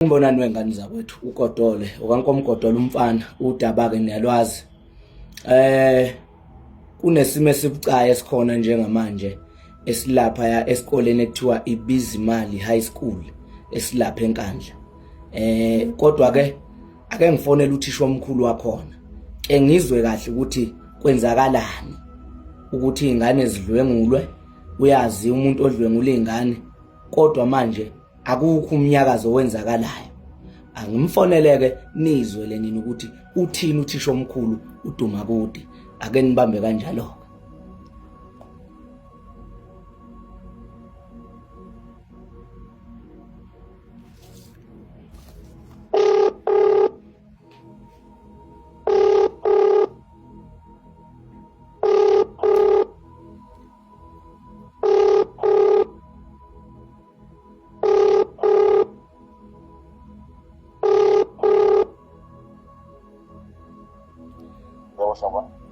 Ngibonani wengane zakwethu uGodole okaNkomgodolo umfana udaba ke niyalwazi kunesimo esibucayi esikhona njengamanje esilapha ya esikoleni ekuthiwa iBizimali High School esilapha eNkandla kodwa ke ake ngifonele uthisha omkhulu wakhona ngizwe kahle ukuthi kwenzakalani ukuthi izingane zidlwengulwe uyazi umuntu odlwengula izingane kodwa manje akukho umnyakazo wenzakalayo angimfoneleke nizwe nini ukuthi uthini uthisha omkhulu uDumakude ake nibambe kanjalo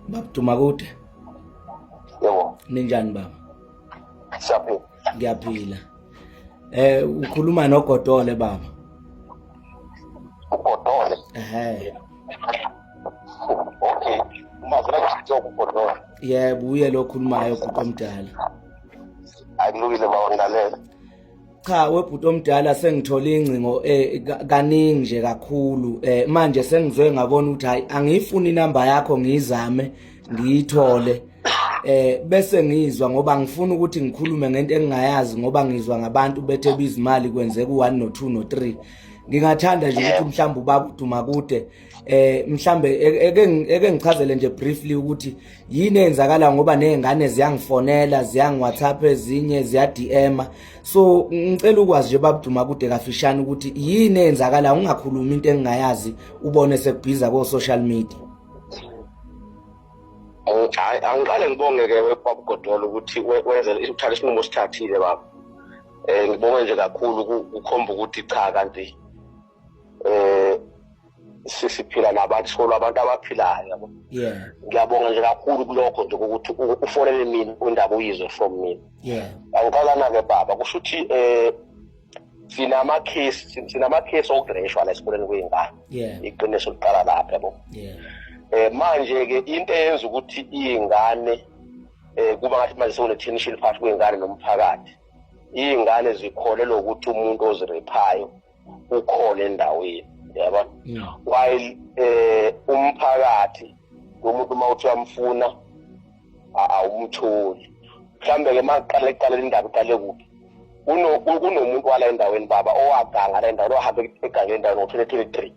Baba Dumakude Yebo. ninjani baba Siyaphila. Ngiyaphila ukhuluma noGodole baba uGodole. Okay. Umazela kuthi uGodole. yebo uye lo khulumayo ubhuti omdala Akulungile bawongalela. cha webhuti omdala sengithola incingo kaningi nje kakhulu manje sengizwe ngabona ukuthi hayi angifuni inamba yakho ngizame ngiyithole bese ngizwa ngoba ngifuna ukuthi ngikhulume ngento engingayazi ngoba ngizwa ngabantu bethe bizimali kwenzeka u1 no2 no3 ngingathanda nje ukuthi mhlawumbe ubaba uDumakude mhlambe eke ngichazele nje briefly ukuthi yini enzakala ngoba nezingane ziyangifonela ziyangi-WhatsApp ezinye ziya DM so ngicela ukwazi nje baba Dumakude kafishane ukuthi yini enzakala ungakhuluma into engingayazi ubone sekubhiza ko social media Angiqale ngibonge ke baba Godolo ukuthi wenze uthatha isinqumo sithathile baba. Ngibonge nje kakhulu ukhomba ukuthi cha kanti sisiphila nabantu solo abantu abaphilayo yabo. Yeah. Ngiyabonga nje kakhulu kulokho nje ukuthi ufonele mina indaba uyizwe from mina. Yeah. Angiqala ke baba kusho ukuthi sinama case okudreshwa la esikoleni kwezingane. Yeah. Iqiniso liqala lapha yabo. Yeah. Manje ke into eyenza ukuthi izingane kuba ngathi manje sone tension phakathi kwezingane nomphakathi. Izingane zikholelwa ukuthi umuntu ozirephayo ukhona endaweni yaba while umphakathi umuntu mawuthi uyamfuna awumtholi mhlambe ke maqala indaba iqale kuphi kunomuntu wala endaweni baba owaganga la endaweni ohamba egangeni endaweni ngo2023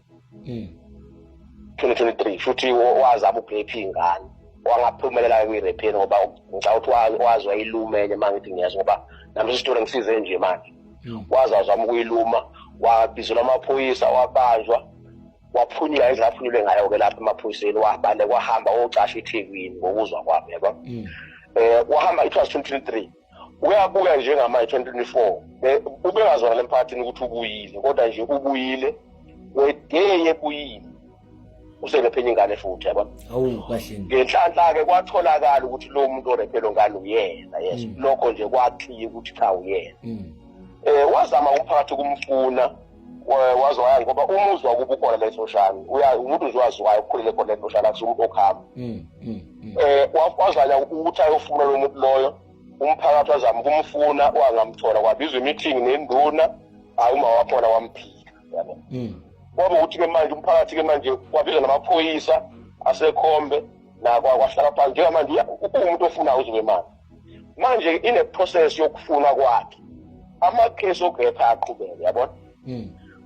2023 futhi wazama ukurepha ingane wangaphumelela kwirepheni ngoba ngicabanga ukuthi wazwa ilumenye mangithi ngiyazi ngoba nami isitori ngisize nje manje wazama ukuyiluma wabizela amaphoyisa wabanjwa waphunywa indlela aphunyulwe ngayo ke lapha emaphoyiseni wabale kwahamba ocasha eThekwini ngokuzwa kwami yabo wahamba it was 2023 uyabuya njengamanje 2024 ubengazona lemphakathini ukuthi ubuyile kodwa nje ubuyile wedeye kuyini uselephenye ingane futhi yabo awu kahle ngenhlanhla ke kwatholakala ukuthi lo muntu orephelo ngane uyena yes lokho nje kwakhiye ukuthi cha uyena wazama umphakathi kumfuna wazwaya ngoba umuzwa kuba ukhona le social umuntu nje waziwayo ukukhulile khona le social akusumuntu okhamba wazanya ukuthi ayofuna lo muntu loyo umphakathi wazama kumfuna wangamthola kwabizwa meeting nenduna ayuma wakhona wamphika yabo ngoba ukuthi ke manje umphakathi ke manje kwabizwa namaphoyisa asekhombe na kwahlala phansi njengamanje umuntu ofuna uziwe manje ine process yokufuna kwakhe ama-case okurepha aqhubeke yabona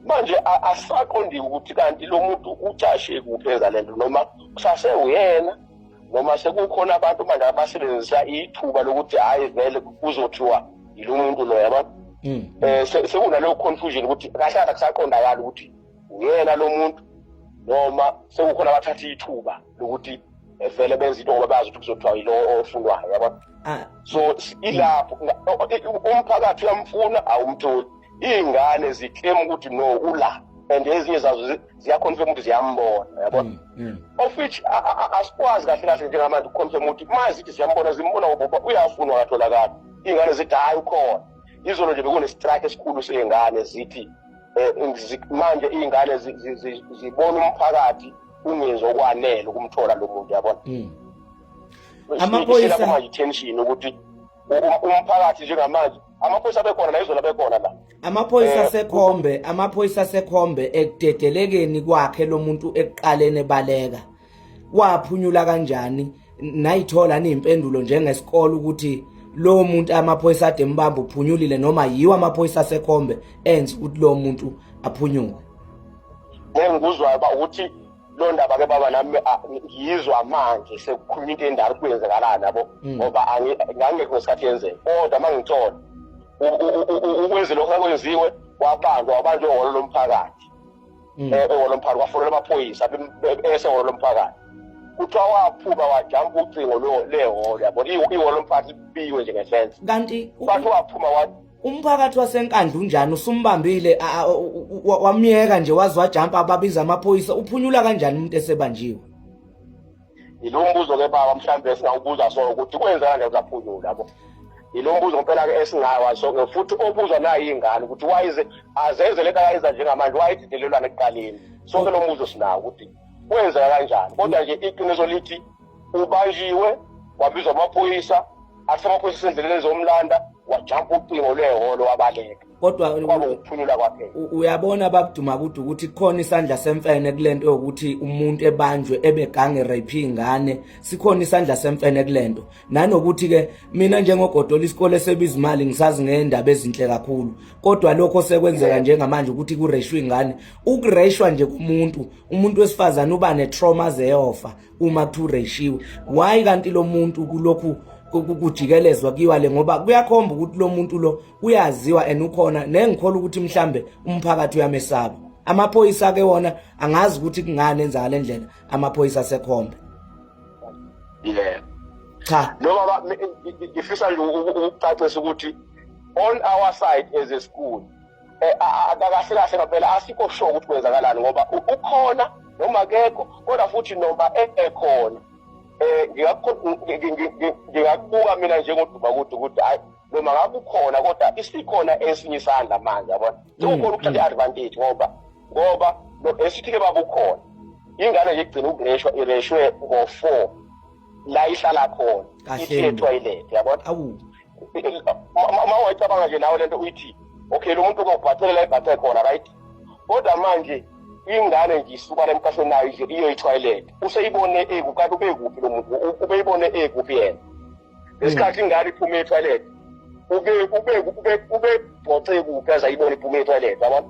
manje asaqondi ukuthi kanti lo muntu ucashe kuphi ezalento noma usasewuyena noma sekukhona abantu manje abasebenzisa ithuba lokuthi hayi vele kuzothiwa yilo muntu lo yabona sekunaleyo confusion ukuthi kahle akusaqondakala ukuthi uyena lo muntu noma sekukhona abathatha ithuba lokuthi vele benza into ngoba bazi ukuthi kuzothiwa yilo ofunwayo yabona so ilapho umphakathi uyamfuna awumtholi izingane ziclaim ukuthi no ula and ezinye zazo ziyaconfirm ukuthi ziyambona yabona of which asikwazi kahle kahle njengamanje ukuconfirm ukuthi mazithi ziyambona zimbona ngoba uyafuna wakatholakala ingane zithi hayi ukhona izolo nje bekune strike esikhulu sengane zithi manje iy'ngane zibona umphakathi ungenzi okwanele ukumthola lo muntu yabona. Amaphoyisa manje tension ukuthi umphakathi njengamanje amaphoyisa abekhona la izolo abekhona la. Amaphoyisa sekhombe ekudedelekeni kwakhe lo muntu ekuqaleni ebaleka waphunyula kanjani nayithola nimpendulo njengesikole ukuthi lo muntu amaphoyisa ade mbamba uphunyulile noma yiwo amaphoyisa sekhombe enze ukuthi lo muntu aphunyuke? Ngikuzwa ukuthi lo ndaba ke baba nami ngiyizwa manje sekukhulunywa into endala kwenzekalana yabo ngoba ngangekho ngesikhathi yenzeka kodwa mangithola ukwenze lokho akwenziwe wabanjwe ehholo lomphakathi ehholo lomphakathi kwafonela amaphoyisa esehholo lomphakathi kuthiwa waphuma wajampa ucingo lehholo yabo ihholo lomphakathi libiwe nje ngesense kanti bathi waphuma umphakathi wasenkandla unjani usumbambile wamyeka nje wazi wajampa ababiza amaphoyisa uphunyula kanjani umuntu esebanjiwe? Yilo mbuzo ke baba mhlambe singawubuza sona ukuthi kwenzeka nje uzaphunyula yabo. Yilo mbuzo ngempela ke esingawa so futhi obuzwa nayo ingane ukuthi wayize azenze lento ayenza njengamanje wayididelelwana ekuqaleni. Sonke lo mbuzo sinawo ukuthi kwenzeka kanjani kodwa nje iqiniso lithi ubanjiwe wabizwa amaphoyisa athi amaphoyisa endleleni zomlanda wajampa ucingo lehholo wabaleka kodwa ukuphunyula kwakhe. Uyabona babuduma ukuthi kukhona isandla semfene kulento yokuthi umuntu ebanjwe ebegange rape ingane sikhona isandla semfene kulento nanokuthi ke mina njengogodola isikole sebiza imali ngisazi ngendaba ezinhle kakhulu kodwa lokho sekwenzeka njengamanje ukuthi kureshwe ingane ukureshwa nje umuntu wesifazana uba netrauma zeyofa uma kureshiwe why kanti lo muntu kulokhu kujikelezwa kiwale ngoba kuyakhomba ukuthi lo muntu lo uyaziwa enukhona nengikhola ukuthi mhlambe umphakathi uyamesaba amaphoyisa ke wona angazi ukuthi kungane enza ngalendlela amaphoyisa sekhombe. Cha no baba ngifisa nje ukucacisa ukuthi on our side as a school akakahle kahle ngempela asikho sure ukuthi kwenzakalani ngoba ukhona noma akekho kodwa futhi noma ekhona ngingakubuka mina njengoduma ukuthi hayi noma ngabe ukhona kodwa isikhona esinye isandla manje yabona ukukhona ukuthatha i-advantage ngoba esithi ke baba ukhona ingane nje igcina ukureshwa ireshwe ngo-4 la ihlala khona ithi toilet yabona uma wayicabanga nje nawe lento uyithi okay lo muntu kokubhacelela ibhathe khona right kodwa manje ingane nje isuka la emkhahlweni nayo nje iyo i-toilet useyibone kanti ubekuphi lo muntu ubeyibone ekuphi yena lesikhathi ingane iphuma e-toilet ubebhoce kuphi azayibona iphuma e-toilet yabona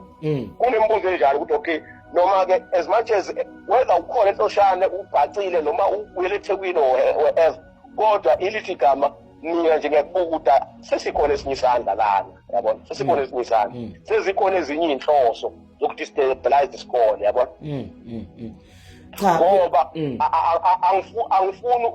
kunembuzo enjalo ukuthi okay noma ke as much as whether ukhona enhloshane ubhacile noma ubuyele eThekwini wherever kodwa ilithi gama mina nje ngiyakubuka ukuthi sesikhona esinye isandla lana yabona sesikhona esinye isandla sezikhona ezinye inhloso zokuthi stabilize isikole yabona cha ngoba angifuni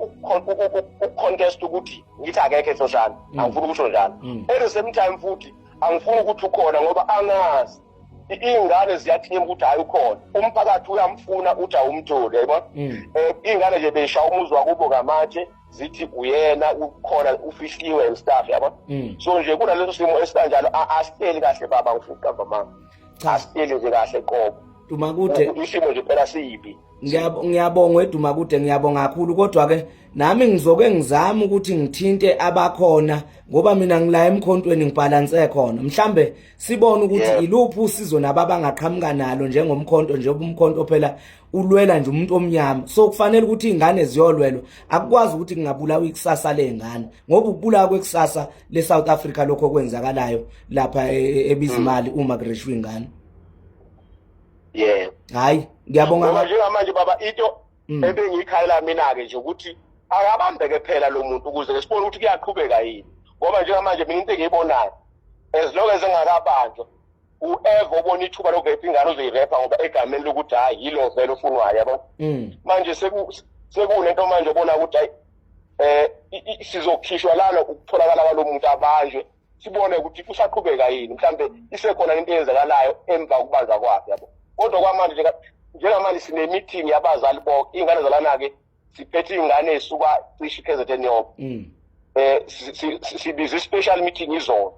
ukucontest ukuthi ngithi akekho esoshana angifuni ukusho njalo at the same time futhi angifuni ukuthi ukhona ngoba angazi ingane ziyathima ukuthi hayi ukhona umphakathi uyamfuna uthi awumtholi yabona ingane nje beyishaya umuzi wakubo ngamatshe zithi uyena ukhona ufihliwe and stuff yabona so nje kunaleso simo esikanjalo asiteli kahle baba ngifuna ukamba mama asiteli nje kahle qobo Dumakude isimo nje phela siyibi. Ngiyabonga Dumakude ngiyabonga kakhulu kodwa ke nami ngizoke ngizama ukuthi ngithinte abakhona ngoba mina ngila emkhontweni ngibhalanse khona mhlambe sibone ukuthi iluphi usizo nababangaqhamuka nalo njengomkhonto njengoba umkhonto phela ulwela nje umuntu omnyama so kufanele ukuthi izingane ziyolwelwa akukwazi ukuthi kungabulawa ikusasa lezingane ngoba ukubulawa kwekusasa le South Africa lokho kwenzakalayo lapha ebizimali uma kureshwa ingane. Hayi ngiyabonga njengamanje baba into ebengiyikhalela mina ke nje ukuthi akabambeke phela lo muntu ukuze ke sibone ukuthi kuyaqhubeka yini ngoba njengamanje mina into engiyibonayo as long as engakabanjwa uever ubona ithuba lokurepa ingane uzoyirepa ngoba egameni lokuthi hayi yilo vele ofunwayo yabo manje sekunento manje ubona ukuthi hayi sizokhishwa lana ukutholakala kwalomuntu abanjwe sibone ukuthi kusaqhubeka yini mhlambe isekhona into eyenzakalayo emva kokubanjwa kwakhe yabo kodwa kwamanje njengamanje sine meeting yabazali bonke ingane zalana ke siphethe ingane esuka cishe KZN yobo sibiza special meeting izolo